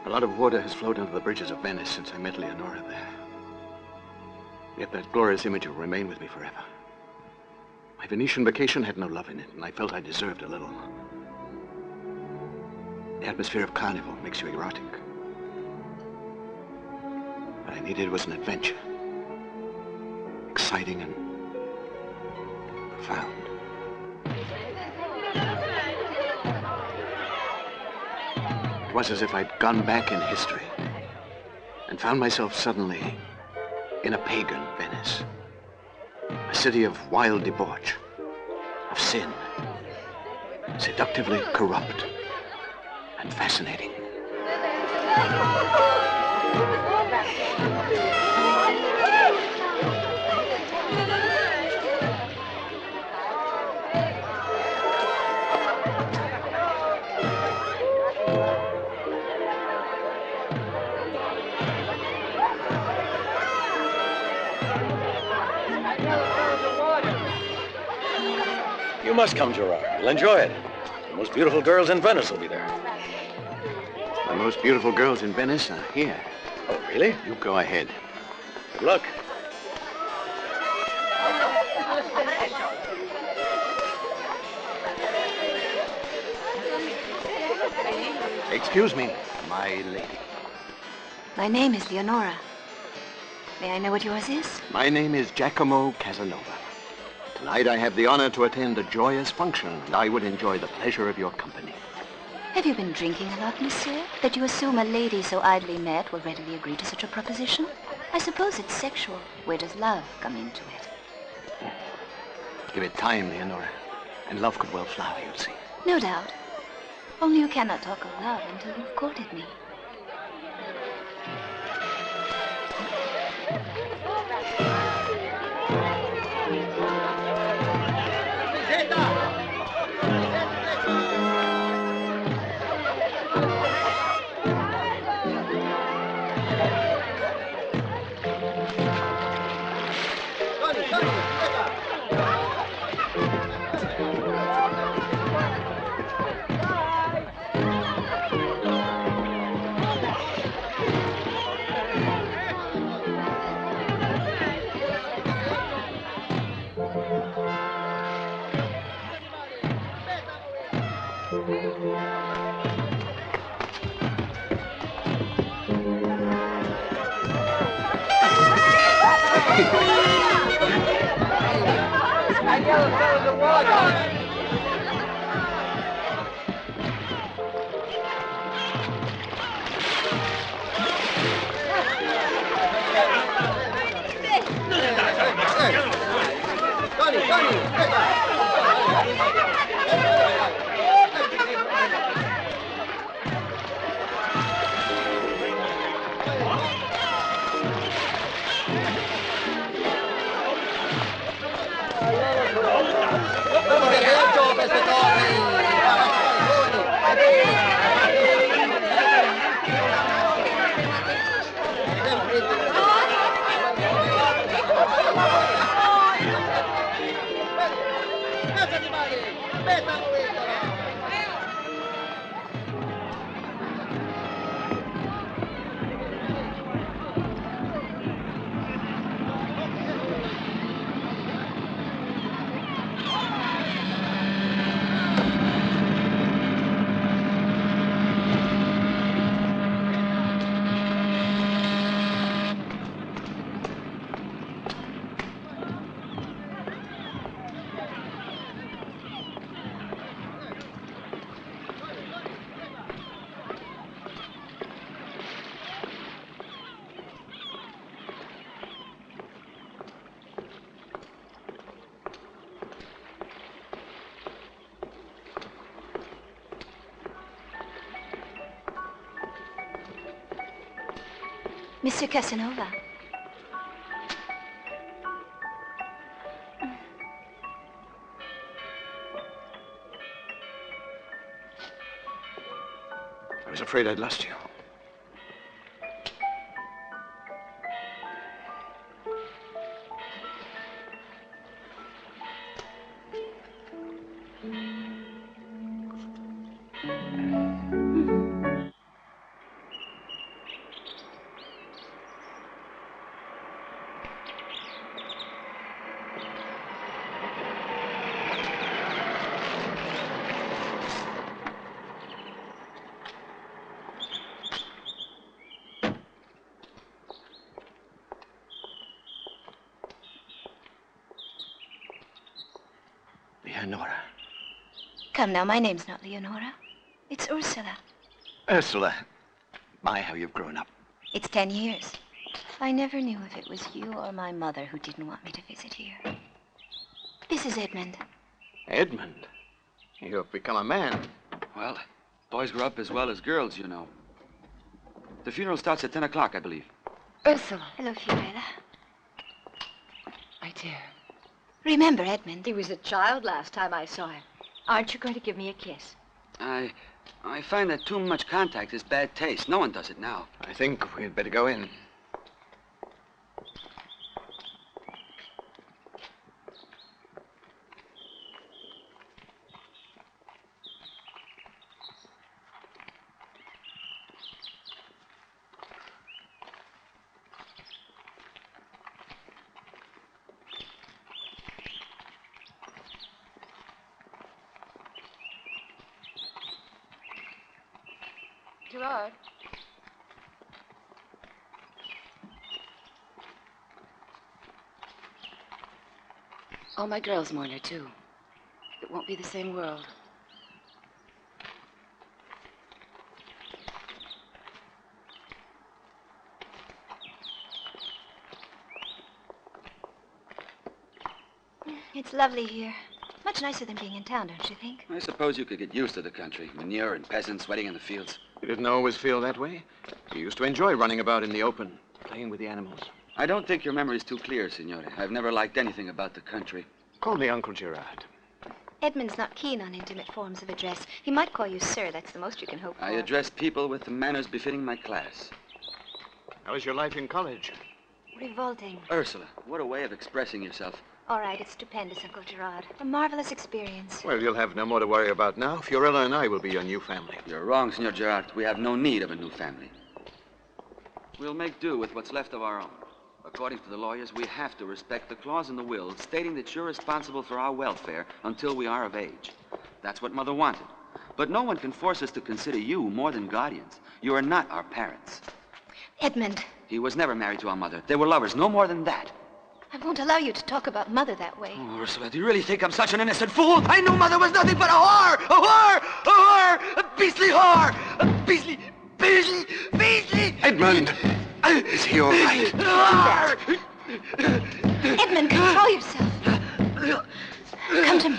A lot of water has flowed under the bridges of Venice since I met Leonora there. Yet that glorious image will remain with me forever. My Venetian vacation had no love in it, and I felt I deserved a little. The atmosphere of carnival makes you erotic. What I needed was an adventure. Exciting and profound. It was as if I'd gone back in history and found myself suddenly in a pagan Venice. A city of wild debauch, of sin, seductively corrupt and fascinating. You must come, Gerard. You'll enjoy it. The most beautiful girls in Venice will be there. The most beautiful girls in Venice are here. Oh, really? You go ahead. Good luck. Excuse me, my lady. My name is Leonora. May I know what yours is? My name is Giacomo Casanova. Tonight I have the honor to attend a joyous function, and I would enjoy the pleasure of your company. Have you been drinking a lot, monsieur, that you assume a lady so idly met will readily agree to such a proposition? I suppose it's sexual. Where does love come into it? Give it time, Leonora, and love could well flower, you'll see. No doubt. Only you cannot talk of love until you've courted me. Monsieur Casanova. I was afraid I'd lost you. Leonora. Come now, my name's not Leonora. It's Ursula. Ursula. My, how you've grown up. It's 10 years. I never knew if it was you or my mother who didn't want me to visit here. This is Edmund. Edmund? You've become a man. Well, boys grow up as well as girls, you know. The funeral starts at 10 o'clock, I believe. Ursula. Hello, Fiorella. My dear. Remember Edmund? He was a child last time I saw him. Aren't you going to give me a kiss? I find that too much contact is bad taste. No one does it now. I think we'd better go in. Gerard. All my girls mourn her, too. It won't be the same world. It's lovely here. Much nicer than being in town, don't you think? I suppose you could get used to the country. Manure and peasants sweating in the fields. You didn't always feel that way? You used to enjoy running about in the open, playing with the animals. I don't think your memory's too clear, Signore. I've never liked anything about the country. Call me Uncle Gerard. Edmund's not keen on intimate forms of address. He might call you sir. That's the most you can hope for. I address people with the manners befitting my class. How was your life in college? Revolting. Ursula, what a way of expressing yourself. All right, it's stupendous, Uncle Gerard. A marvelous experience. Well, you'll have no more to worry about now. Fiorella and I will be your new family. You're wrong, Signor Gerard. We have no need of a new family. We'll make do with what's left of our own. According to the lawyers, we have to respect the clause in the will stating that you're responsible for our welfare until we are of age. That's what Mother wanted. But no one can force us to consider you more than guardians. You are not our parents. Edmund. He was never married to our mother. They were lovers, no more than that. I won't allow you to talk about Mother that way. Oh, Ursula, do you really think I'm such an innocent fool? I knew Mother was nothing but a whore! A whore! A whore! A beastly whore! A beastly... Edmund! Is he all right? Edmund, control yourself. Come to me.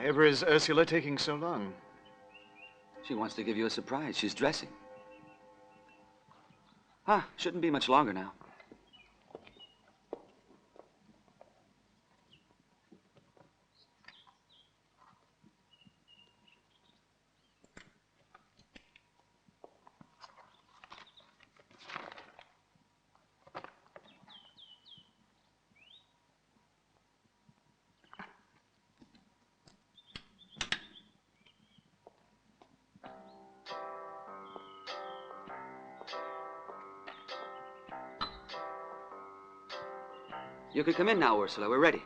Why ever is Ursula taking so long? She wants to give you a surprise. She's dressing. Shouldn't be much longer now. You could come in now, Ursula. We're ready.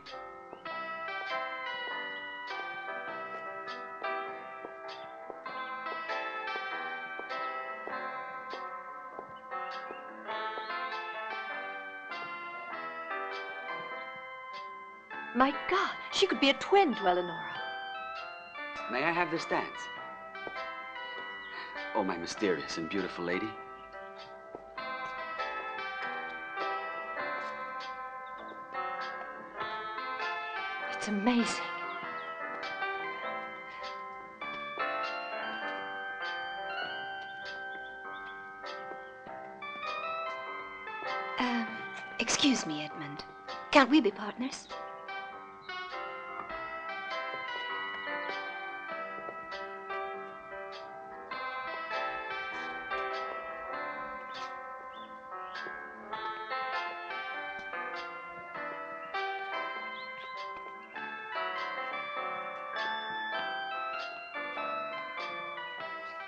My God, she could be a twin to Leonora. May I have this dance? Oh, my mysterious and beautiful lady. It's amazing. Excuse me, Edmund. Can't we be partners?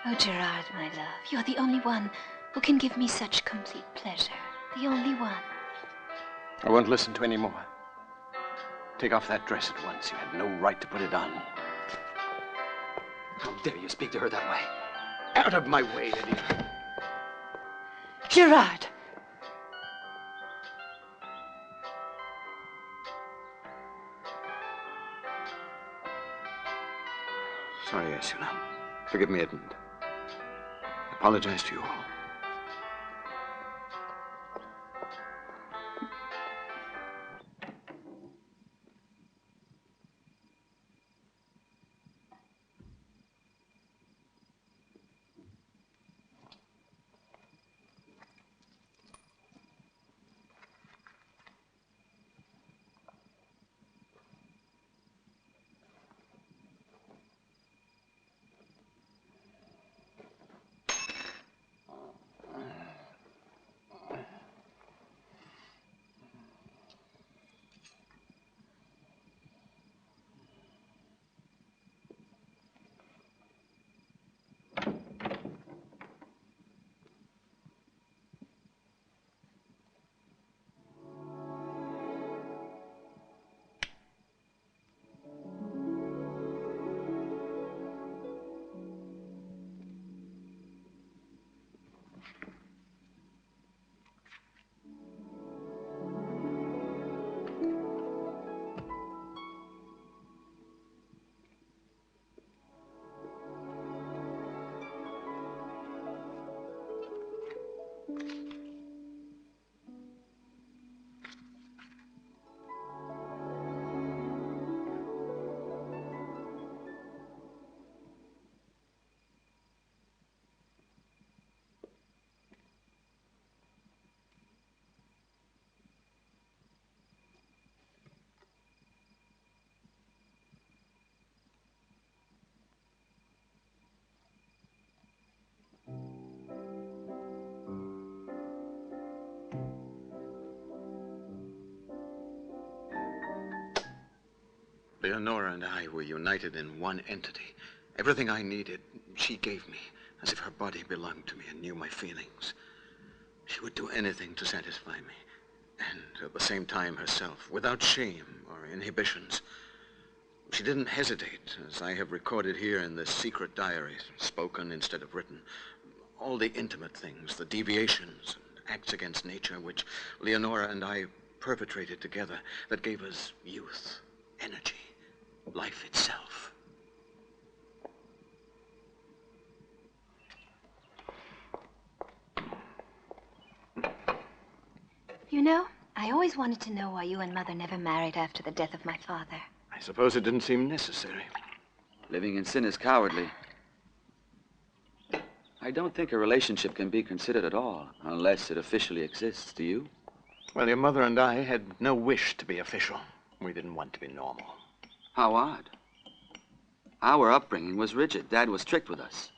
Oh, Gerard, my love, you're the only one who can give me such complete pleasure. The only one. I won't listen to any more. Take off that dress at once. You had no right to put it on. How dare you speak to her that way? Out of my way, Lydia. Gerard! Sorry, Ursula. Forgive me, Edmund. I apologize to you all. Leonora and I were united in one entity. Everything I needed, she gave me, as if her body belonged to me and knew my feelings. She would do anything to satisfy me, and at the same time herself, without shame or inhibitions. She didn't hesitate, as I have recorded here in this secret diary, spoken instead of written. All the intimate things, the deviations and acts against nature which Leonora and I perpetrated together, that gave us youth, energy, life itself. You know, I always wanted to know why you and Mother never married after the death of my father. I suppose it didn't seem necessary. Living in sin is cowardly. I don't think a relationship can be considered at all unless it officially exists. Do you? Well, your mother and I had no wish to be official. We didn't want to be normal. How odd. Our upbringing was rigid. Dad was strict with us.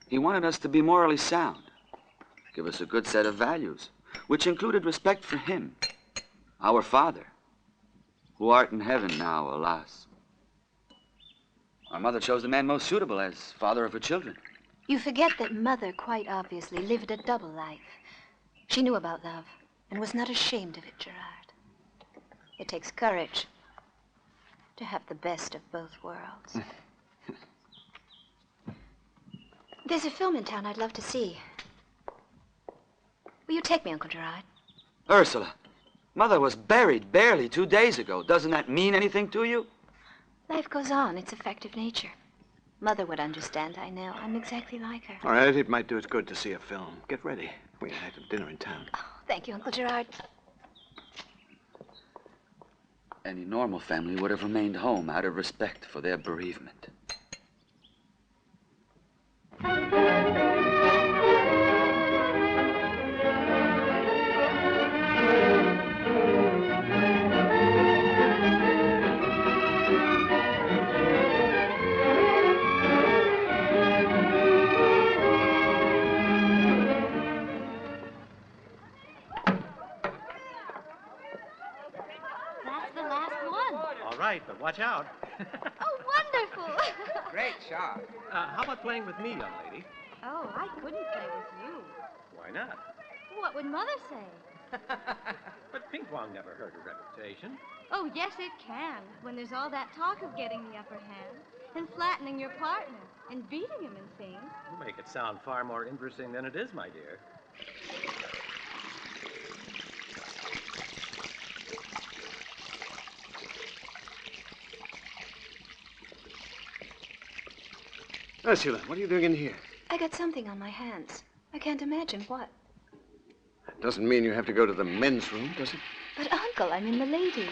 He wanted us to be morally sound, give us a good set of values, which included respect for him, our Father, who art in heaven now, alas. Our mother chose the man most suitable as father of her children. You forget that Mother quite obviously lived a double life. She knew about love and was not ashamed of it, Gerard. It takes courage to have the best of both worlds. There's a film in town I'd love to see. Will you take me, Uncle Gerard? Ursula, Mother was buried barely 2 days ago. Doesn't that mean anything to you? Life goes on. It's a fact of nature. Mother would understand, I know. I'm exactly like her. All right, it might do us good to see a film. Get ready. We had dinner in town. Oh, thank you, Uncle Gerard. Any normal family would have remained home out of respect for their bereavement. That's the last one. All right, but watch out. Oh, wonderful. Great shot. How about playing with me, young lady? Oh, I couldn't play with you. Why not? What would Mother say? But ping-pong never hurt a reputation. Oh, yes, it can. When there's all that talk of getting the upper hand and flattening your partner and beating him and things. You make it sound far more interesting than it is, my dear. Ursula, what are you doing in here? I got something on my hands. I can't imagine what. That doesn't mean you have to go to the men's room, does it? But, Uncle, I'm in the ladies.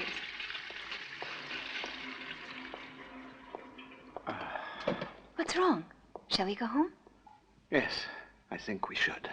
What's wrong? Shall we go home? Yes, I think we should.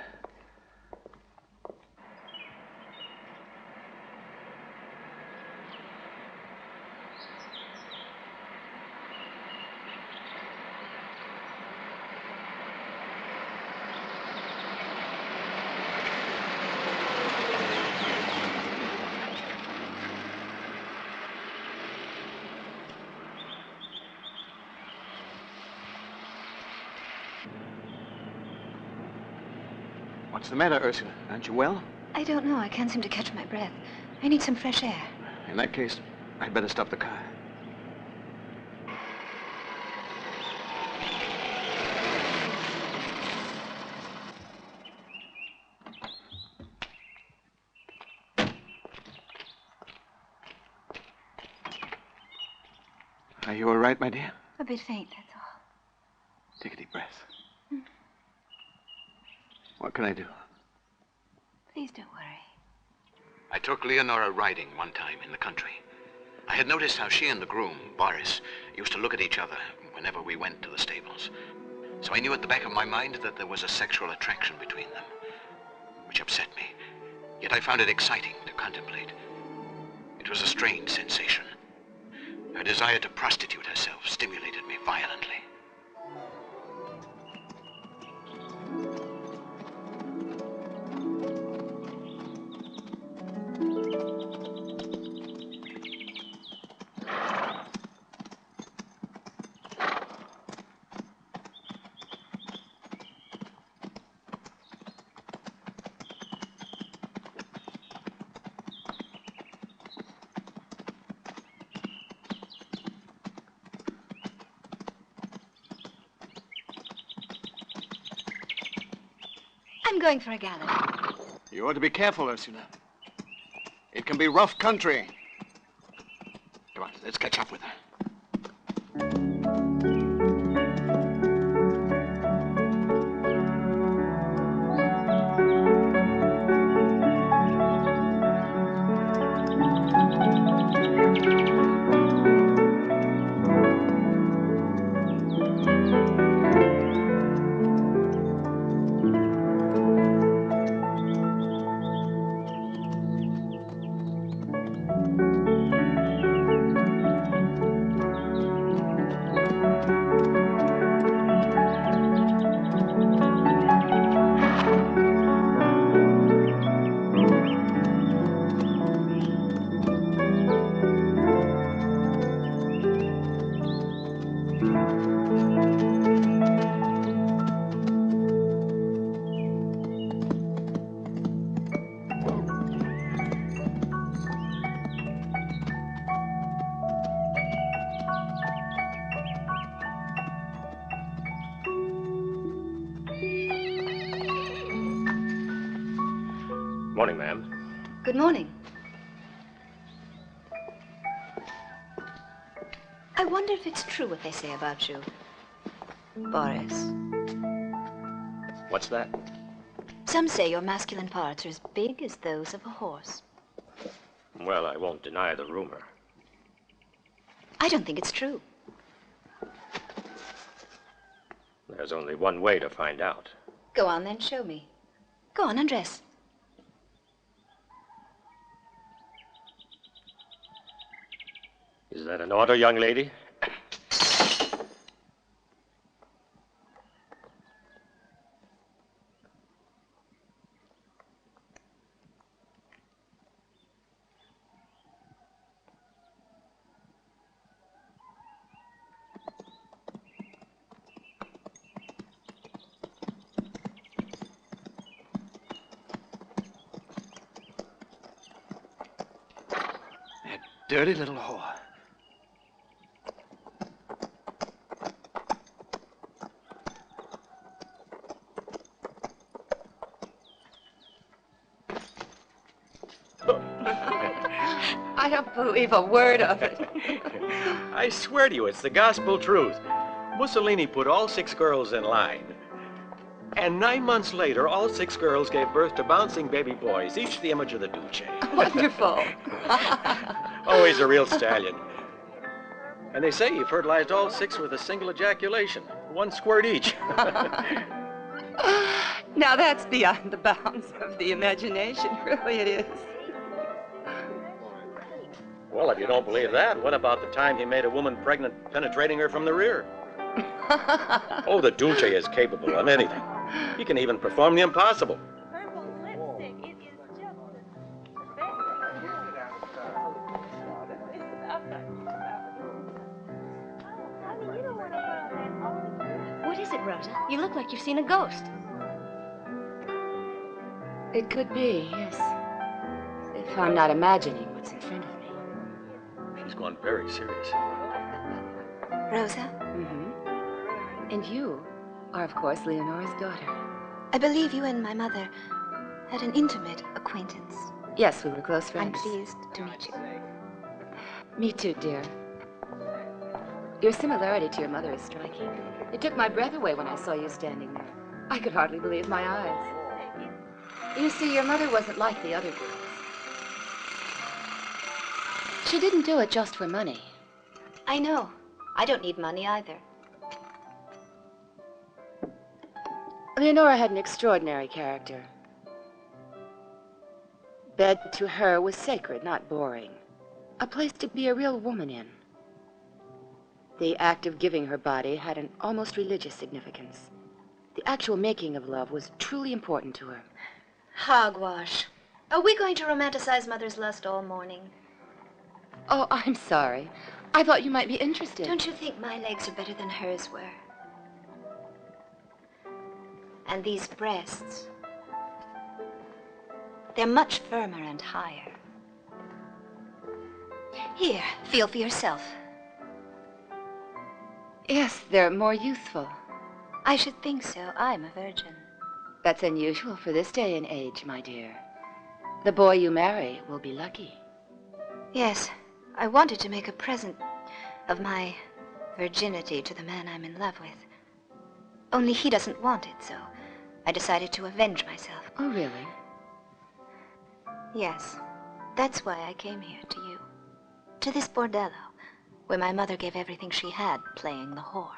What's the matter, Ursula? Aren't you well? I don't know. I can't seem to catch my breath. I need some fresh air. In that case, I'd better stop the car. Are you all right, my dear? A bit faint, that's all. Take a deep breath. What can I do? Please don't worry. I took Leonora riding one time in the country. I had noticed how she and the groom, Boris, used to look at each other whenever we went to the stables. So I knew at the back of my mind that there was a sexual attraction between them, which upset me. Yet I found it exciting to contemplate. It was a strange sensation. Her desire to prostitute herself stimulated me violently. I'm going for a gallop. You ought to be careful, Ursula. It can be rough country. Come on, let's catch up with her. Morning, ma'am. Good morning. I wonder if it's true what they say about you, Boris. What's that? Some say your masculine parts are as big as those of a horse. Well, I won't deny the rumor. I don't think it's true. There's only one way to find out. Go on then, show me. Go on, undress. Is that an order, young lady? Dirty little whore. I don't believe a word of it. I swear to you, it's the gospel truth. Mussolini put all 6 girls in line. And 9 months later, all 6 girls gave birth to bouncing baby boys, each the image of the Duce. Wonderful. Oh, he's a real stallion. And they say he fertilized all 6 with a single ejaculation, 1 squirt each. Now that's beyond the bounds of the imagination. Really it is. Well, if you don't believe that, what about the time he made a woman pregnant penetrating her from the rear? Oh, the Duce is capable of anything. He can even perform the impossible. Purple lipstick, it is just the best thing. What is it, Rosa? You look like you've seen a ghost. It could be, yes. If I'm not imagining what's in front of me. She's gone very serious. Rosa? Mm-hmm. And you are, of course, Leonora's daughter. I believe you and my mother had an intimate acquaintance. Yes, we were close I'm friends. pleased to meet you. Me too, dear. Your similarity to your mother is striking. It took my breath away when I saw you standing there. I could hardly believe my eyes. You see, your mother wasn't like the other girls. She didn't do it just for money. I know. I don't need money either. Leonora had an extraordinary character. Bed to her was sacred, not boring. A place to be a real woman in. The act of giving her body had an almost religious significance. The actual making of love was truly important to her. Hogwash. Are we going to romanticize Mother's lust all morning? Oh, I'm sorry. I thought you might be interested. Don't you think my legs are better than hers were? And these breasts, they're much firmer and higher. Here, feel for yourself. Yes, they're more youthful. I should think so. I'm a virgin. That's unusual for this day and age, my dear. The boy you marry will be lucky. Yes, I wanted to make a present of my virginity to the man I'm in love with. Only he doesn't want it, so I decided to avenge myself. Oh, really? Yes, that's why I came here to you. To this bordello, where my mother gave everything she had playing the whore.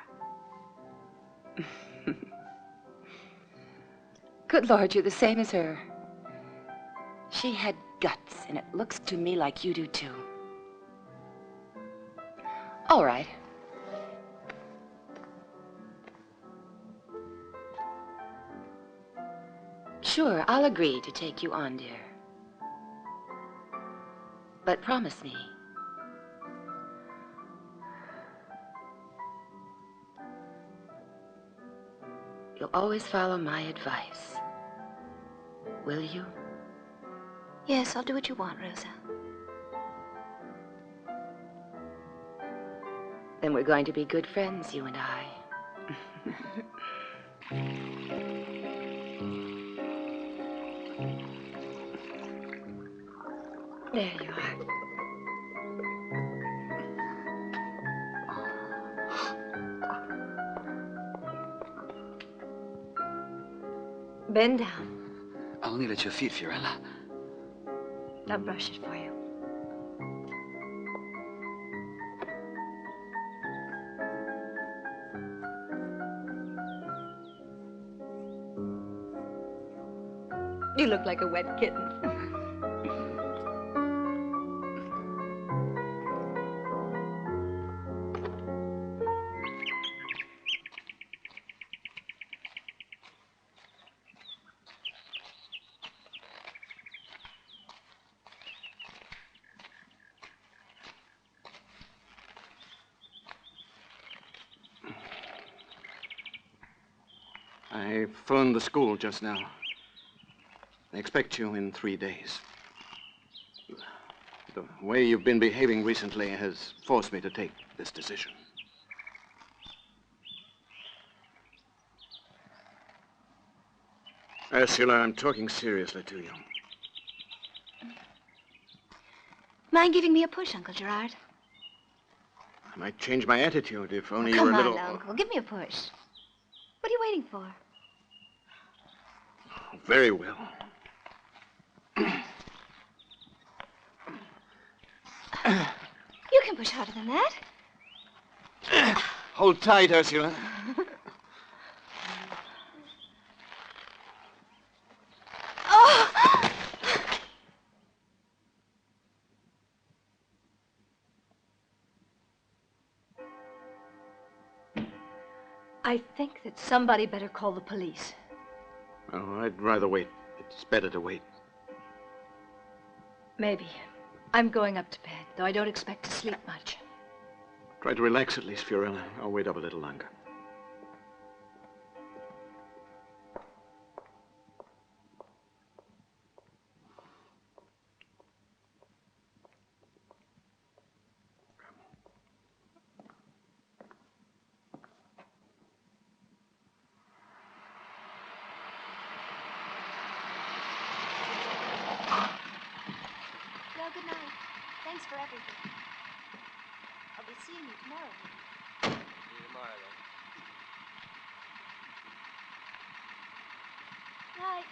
Good Lord, you're the same as her. She had guts, and it looks to me like you do too. All right. Sure, I'll agree to take you on, dear. But promise me. You'll always follow my advice. Will you? Yes, I'll do what you want, Rosa. Then we're going to be good friends, you and I. There you are. Bend down. I'll kneel at your feet, Fiorella. I'll brush it for you. You look like a wet kitten. I phoned the school just now. They expect you in 3 days. The way you've been behaving recently has forced me to take this decision. Ursula, I'm talking seriously to you. Mind giving me a push, Uncle Gerard? I might change my attitude if only you Come were a on, little... Uncle. Give me a push. What are you waiting for? Very well. You can push harder than that. Hold tight, Ursula. Oh! I think that somebody better call the police. Oh, I'd rather wait. It's better to wait. Maybe. I'm going up to bed, though I don't expect to sleep much. Try to relax at least, Fiorella. I'll wait up a little longer. Well, good night. Thanks for everything. I'll be seeing you tomorrow. See you tomorrow, then. Night.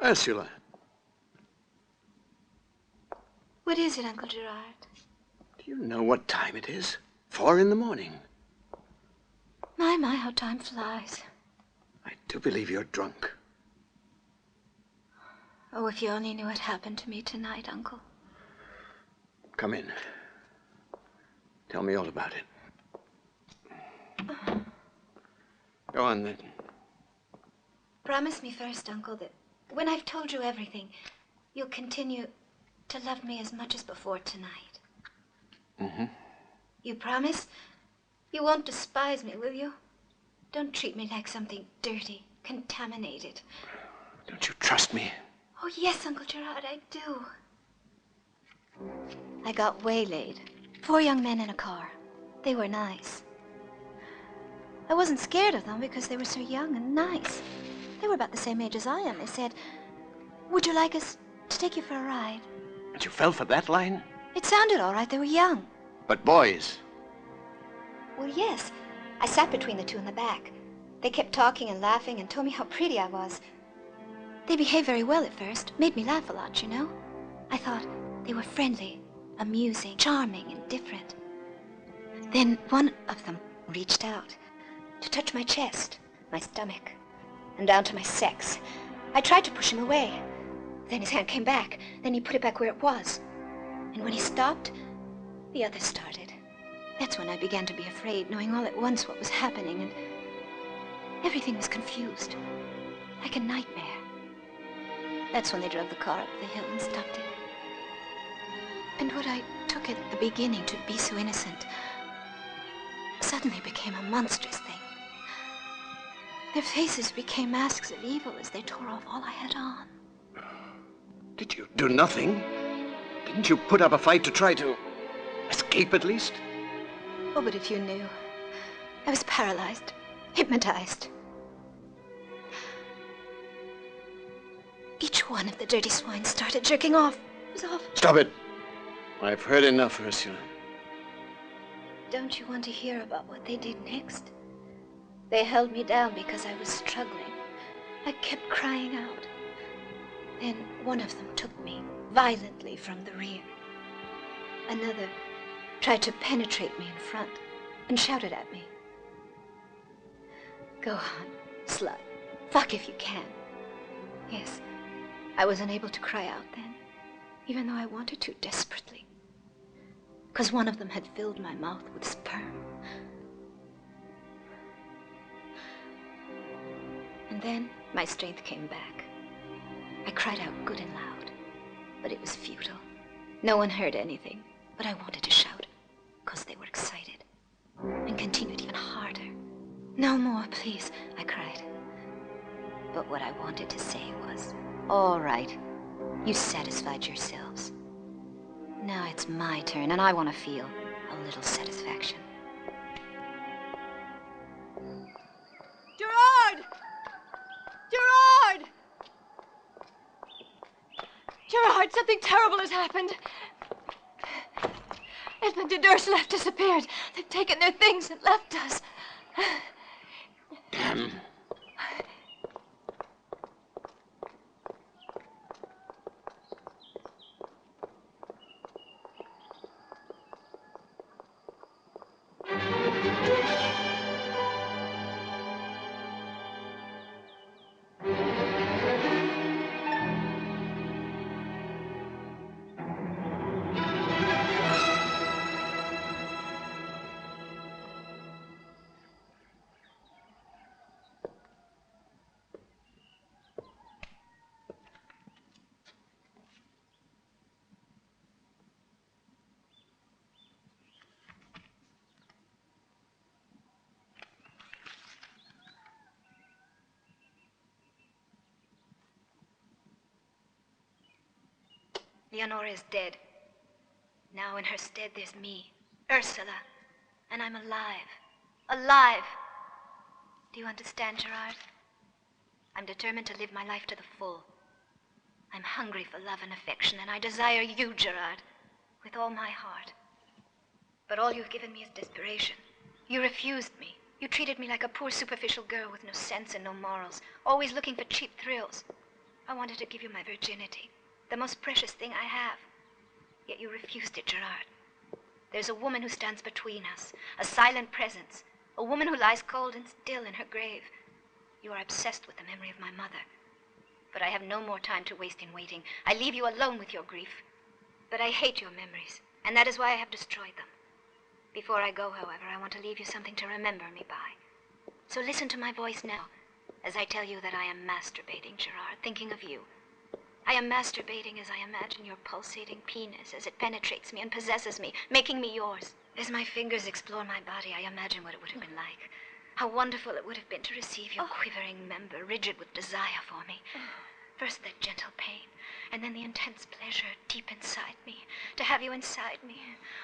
Ursula. What is it, Uncle Gerard? Do you know what time it is? 4 in the morning. My, how time flies. I do believe you're drunk. Oh, if you only knew what happened to me tonight, Uncle. Come in. Tell me all about it. Go on, then. Promise me first, Uncle, that when I've told you everything, you'll continue to love me as much as before tonight. Mm-hmm. You promise? You won't despise me, will you? Don't treat me like something dirty, contaminated. Don't you trust me? Oh, yes, Uncle Gerard, I do. I got waylaid. 4 young men in a car. They were nice. I wasn't scared of them because they were so young and nice. They were about the same age as I am. They said, "Would you like us to take you for a ride?" And you fell for that line? It sounded all right. They were young. But boys. Well, yes. I sat between the two in the back. They kept talking and laughing and told me how pretty I was. They behaved very well at first. Made me laugh a lot, you know. I thought they were friendly, amusing, charming, and different. Then one of them reached out to touch my chest, my stomach, and down to my sex. I tried to push him away. Then his hand came back. Then he put it back where it was. And when he stopped, the others started. That's when I began to be afraid, knowing all at once what was happening, and everything was confused, like a nightmare. That's when they drove the car up the hill and stopped it. And what I took at the beginning to be so innocent suddenly became a monstrous thing. Their faces became masks of evil as they tore off all I had on. Did you do nothing? Didn't you put up a fight to try to escape at least? Oh, but if you knew. I was paralyzed, hypnotized. Each one of the dirty swine started jerking off. It was awful. Stop it. I've heard enough, Ursula. Don't you want to hear about what they did next? They held me down because I was struggling. I kept crying out. Then one of them took me violently from the rear. Another tried to penetrate me in front and shouted at me. Go on, slut. Fuck if you can. Yes, I was unable to cry out then, even though I wanted to desperately. Because one of them had filled my mouth with sperm. And then my strength came back. I cried out good and loud, but it was futile. No one heard anything, but I wanted to shout, because they were excited, and continued even harder. No more, please, I cried. But what I wanted to say was, all right, you satisfied yourselves. Now it's my turn, and I want to feel a little satisfaction. Gerard! Gerard! Gerard, something terrible has happened. Edmund and Ursula have disappeared. They've taken their things and left us. Damn. Leonora is dead. Now in her stead there's me, Ursula, and I'm alive. Alive! Do you understand, Gerard? I'm determined to live my life to the full. I'm hungry for love and affection, and I desire you, Gerard, with all my heart. But all you've given me is desperation. You refused me. You treated me like a poor superficial girl with no sense and no morals, always looking for cheap thrills. I wanted to give you my virginity, the most precious thing I have. Yet you refused it, Gerard. There's a woman who stands between us, a silent presence, a woman who lies cold and still in her grave. You are obsessed with the memory of my mother. But I have no more time to waste in waiting. I leave you alone with your grief. But I hate your memories, and that is why I have destroyed them. Before I go, however, I want to leave you something to remember me by. So listen to my voice now, as I tell you that I am masturbating, Gerard, thinking of you. I am masturbating as I imagine your pulsating penis as it penetrates me and possesses me, making me yours. As my fingers explore my body, I imagine what it would have been like. How wonderful it would have been to receive your quivering member, rigid with desire for me. First that gentle pain, and then the intense pleasure deep inside me, to have you inside me.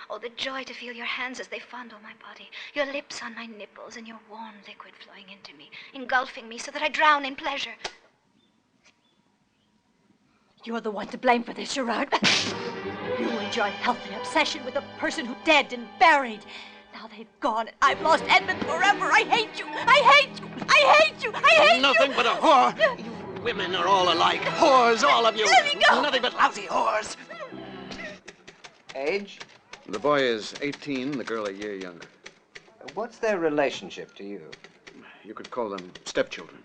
Oh, the joy to feel your hands as they fondle my body, your lips on my nipples, and your warm liquid flowing into me, engulfing me so that I drown in pleasure. You're the one to blame for this, Gerard. You and your healthy obsession with a person who dead and buried. Now they've gone, and I've lost Edmund forever. I hate you. I hate you. I hate you. I hate you. Nothing but a whore. You women are all alike. Whores, all of you. Let me go. Nothing but lousy whores. Age? The boy is 18, the girl a year younger. What's their relationship to you? You could call them stepchildren.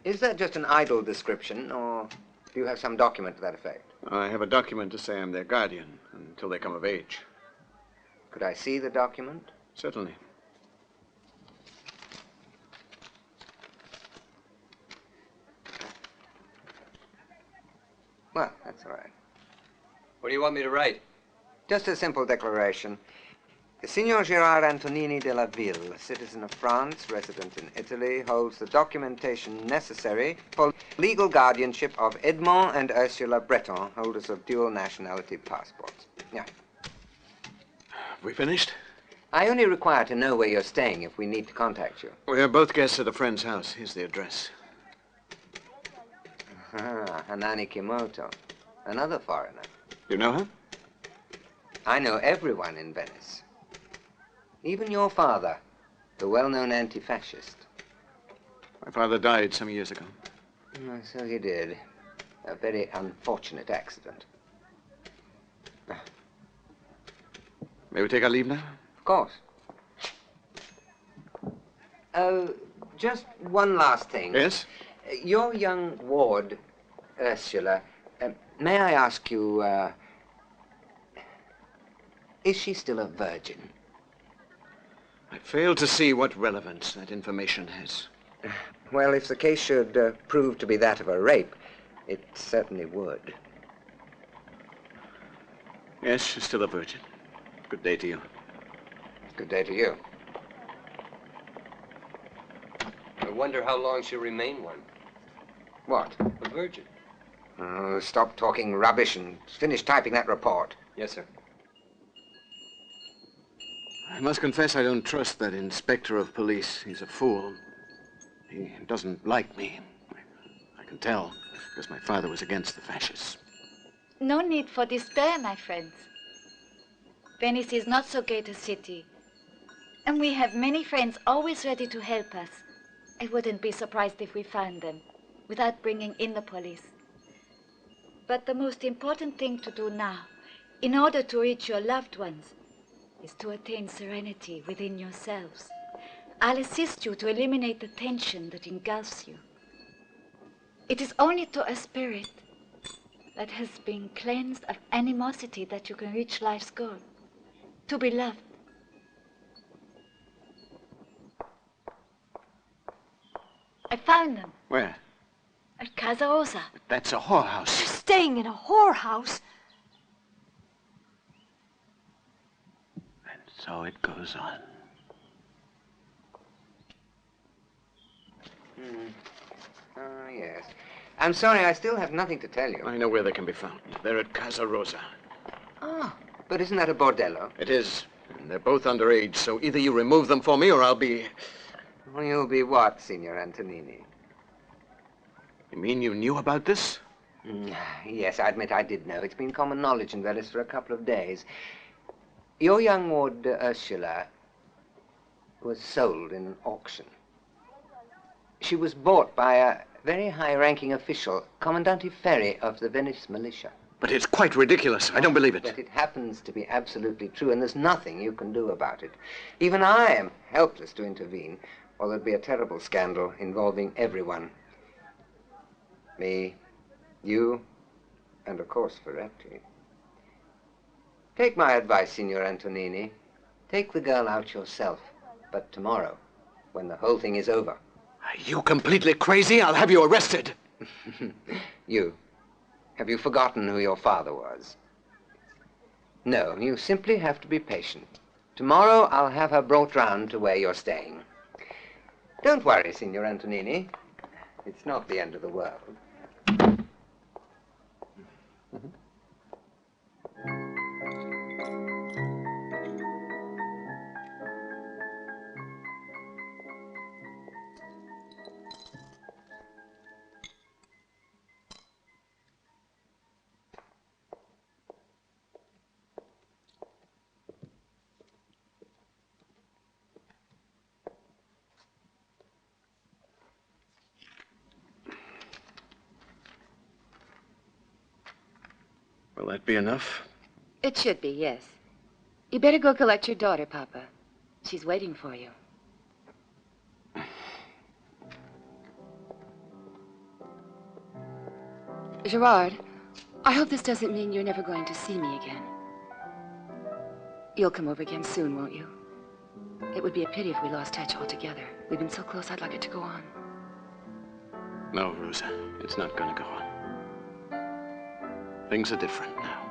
Is that just an idle description, or do you have some document to that effect? I have a document to say I'm their guardian until they come of age. Could I see the document? Certainly. Well, that's all right. What do you want me to write? Just a simple declaration. Signor Gerard Antonini de la Ville, citizen of France, resident in Italy, holds the documentation necessary for legal guardianship of Edmond and Ursula Bretonne, holders of dual nationality passports. Yeah. We finished? I only require to know where you're staying if we need to contact you. We are both guests at a friend's house. Here's the address. Ah, Hanani Kimoto. Another foreigner. You know her? I know everyone in Venice. Even your father, the well-known anti-fascist. My father died some years ago. Oh, so he did. A very unfortunate accident. May we take our leave now? Of course. Just one last thing. Yes? Your young ward, Ursula, may I ask you, is she still a virgin? I fail to see what relevance that information has. Well, if the case should prove to be that of a rape, it certainly would. Yes, she's still a virgin. Good day to you. Good day to you. I wonder how long she'll remain one. What? A virgin. Oh, stop talking rubbish and finish typing that report. Yes, sir. I must confess I don't trust that inspector of police. He's a fool. He doesn't like me. I can tell, because my father was against the fascists. No need for despair, my friends. Venice is not so great a city. And we have many friends always ready to help us. I wouldn't be surprised if we found them, without bringing in the police. But the most important thing to do now, in order to reach your loved ones, is to attain serenity within yourselves. I'll assist you to eliminate the tension that engulfs you. It is only to a spirit that has been cleansed of animosity that you can reach life's goal, to be loved. I found them. Where? At Casa Rosa. That's a whorehouse. You're staying in a whorehouse? And so it goes on. Oh, yes. I'm sorry, I still have nothing to tell you. I know where they can be found. They're at Casa Rosa. Oh, but isn't that a bordello? It is. And they're both underage, so either you remove them for me or I'll be... Well, you'll be what, Signor Antonini? You mean you knew about this? Yes, I admit I did know. It's been common knowledge in Venice for a couple of days. Your young ward, Ursula, was sold in an auction. She was bought by a very high-ranking official, Commandante Ferri of the Venice militia. But it's quite ridiculous. I don't believe it. But it happens to be absolutely true, and there's nothing you can do about it. Even I am helpless to intervene, or there'd be a terrible scandal involving everyone. Me, you, and of course Ferretti. Take my advice, Signor Antonini. Take the girl out yourself, but tomorrow, when the whole thing is over. Are you completely crazy? I'll have you arrested. You. Have you forgotten who your father was? No, you simply have to be patient. Tomorrow I'll have her brought round to where you're staying. Don't worry, Signor Antonini. It's not the end of the world. Will that be enough? It should be, yes. You better go collect your daughter, Papa. She's waiting for you. Gerard, I hope this doesn't mean you're never going to see me again. You'll come over again soon, won't you? It would be a pity if we lost touch altogether. We've been so close, I'd like it to go on. No, Rosa. It's not going to go on. Things are different now.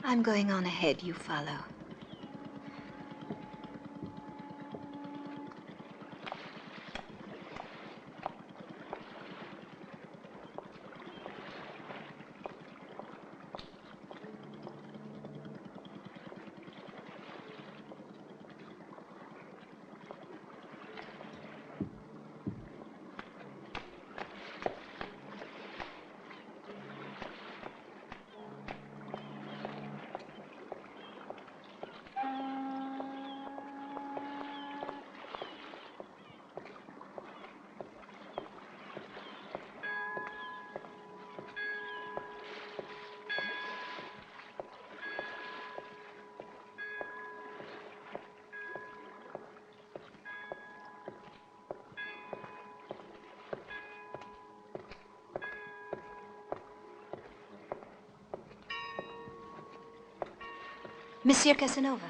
I'm going on ahead. You follow. Monsieur Casanova.